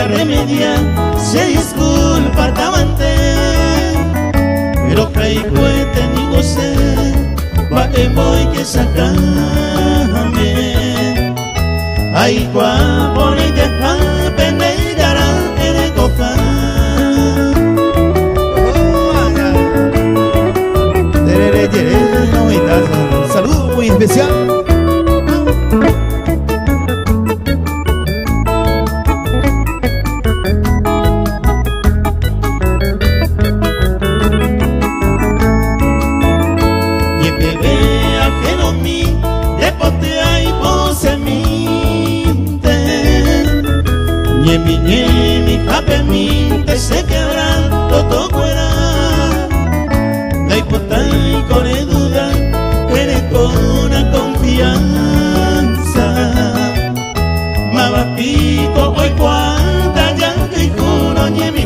remediar, se disculpa Tamante, pero Fray Cuete ni goce, va que voy que sacame. Ay, cuá pone de pende y dará en el coja. Un saludo muy especial. Ñemi, japeminte se quebran, todo fuera. No hay y con duda, eres con la confianza. Mabapito, hoy cuanta ya que juro, ñemi.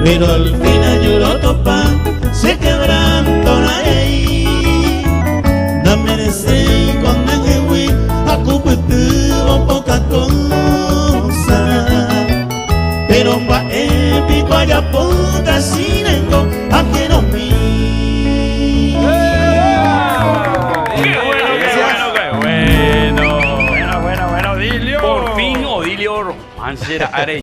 Pero al final yo lo topa, se quebrantó la ley. No merece con Nejewi, a cupetuvo poca cosa. Pero pa' épico haya puta sin engo, a que no mi. Bueno, Odilio. Por fin Odilio Romancera Are.